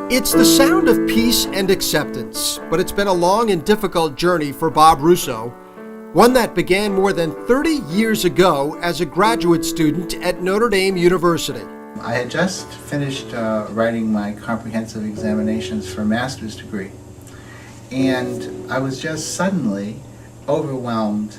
It's the sound of peace and acceptance, but it's been a long and difficult journey for Bob Russo, one that began more than 30 years ago as a graduate student at Notre Dame University. I had just finished writing my comprehensive examinations for a master's degree, and I was just suddenly overwhelmed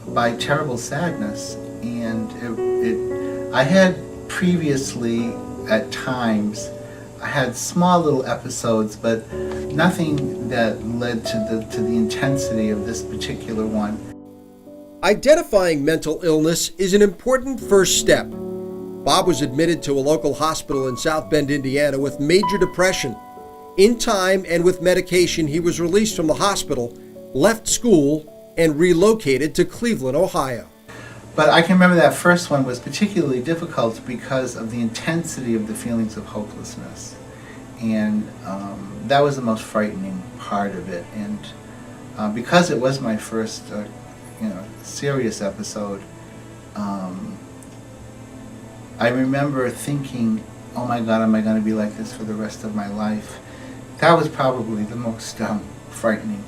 by terrible sadness. And I had previously, at times, I had small little episodes, but nothing that led to the intensity of this particular one. Identifying mental illness is an important first step. Bob was admitted to a local hospital in South Bend, Indiana with major depression. In time and with medication, he was released from the hospital, left school, and relocated to Cleveland, Ohio. But I can remember that first one was particularly difficult because of the intensity of the feelings of hopelessness. And that was the most frightening part of it. And because it was my first serious episode, I remember thinking, oh my God, am I going to be like this for the rest of my life? That was probably the most frightening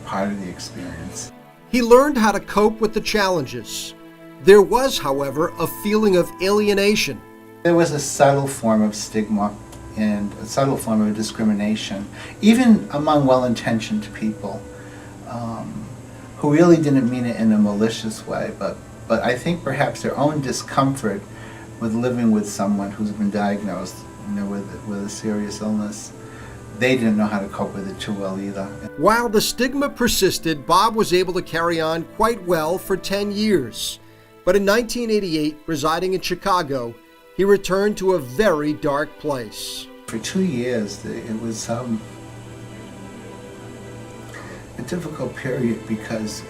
part of the experience. He learned how to cope with the challenges. There was, however, a feeling of alienation. There was a subtle form of stigma and a subtle form of discrimination, even among well-intentioned people who really didn't mean it in a malicious way, but I think perhaps their own discomfort with living with someone who's been diagnosed with a serious illness, they didn't know how to cope with it too well either. While the stigma persisted, Bob was able to carry on quite well for 10 years. But in 1988, residing in Chicago, he returned to a very dark place. For 2 years, it was a difficult period because,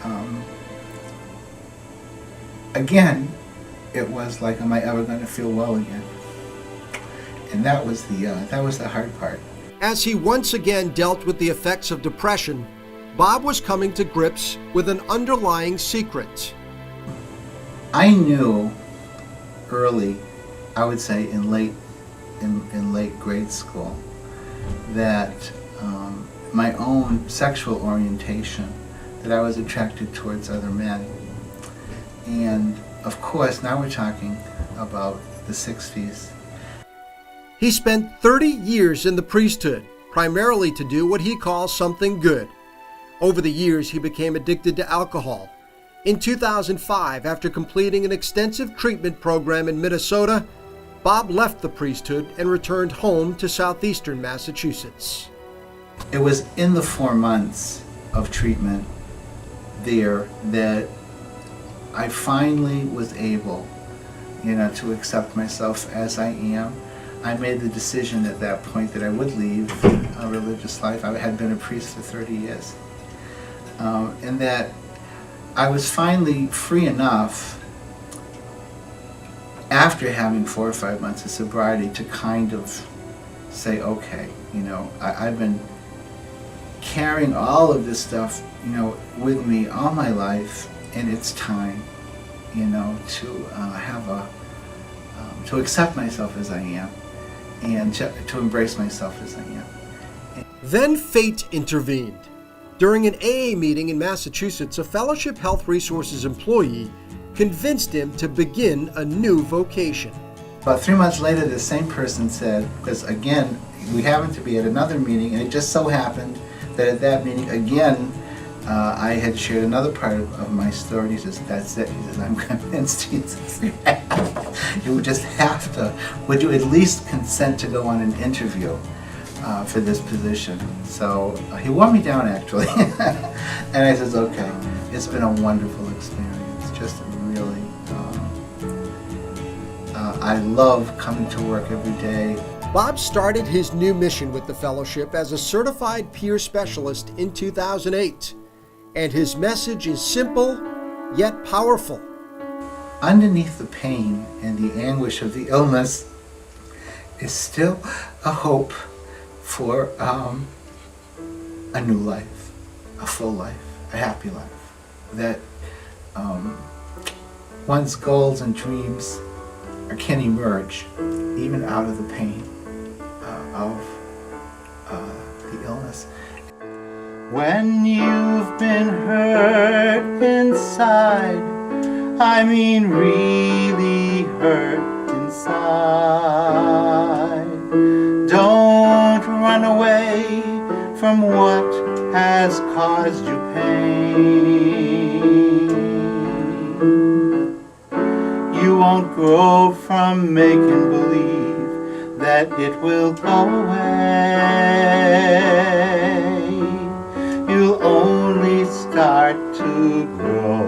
again, it was like, am I ever going to feel well again? And that was the hard part. As he once again dealt with the effects of depression, Bob was coming to grips with an underlying secret. I knew early, I would say in late grade school, that my own sexual orientation, that I was attracted towards other men. And of course, now we're talking about the 60s. He spent 30 years in the priesthood, primarily to do what he calls something good. Over the years, he became addicted to alcohol. In 2005, after completing an extensive treatment program in Minnesota, Bob left the priesthood and returned home to southeastern Massachusetts. It was in the 4 months of treatment there that I finally was able, to accept myself as I am. I made the decision at that point that I would leave a religious life. I had been a priest for 30 years. And that I was finally free enough, after having 4 or 5 months of sobriety, to kind of say, okay, I've been carrying all of this stuff, with me all my life, and it's time, to accept myself as I am, and to embrace myself as I am. Then fate intervened. During an AA meeting in Massachusetts, a Fellowship Health Resources employee convinced him to begin a new vocation. About 3 months later, the same person said, because again, we happened to be at another meeting, and it just so happened that at that meeting, again, I had shared another part of my story. He says, that's it. He says, I'm convinced. He says, you would just have to, would you at least consent to go on an interview for this position? So he wore me down, actually. And I says, okay. It's been a wonderful experience. Just really, I love coming to work every day. Bob started his new mission with the fellowship as a certified peer specialist in 2008. And his message is simple, yet powerful. Underneath the pain and the anguish of the illness is still a hope for a new life, a full life, a happy life. That one's goals and dreams can emerge even out of the pain of the illness. When you've been hurt inside, I mean really hurt inside, don't run away from what has caused you pain. You won't grow from making believe that it will go away. You'll only start to grow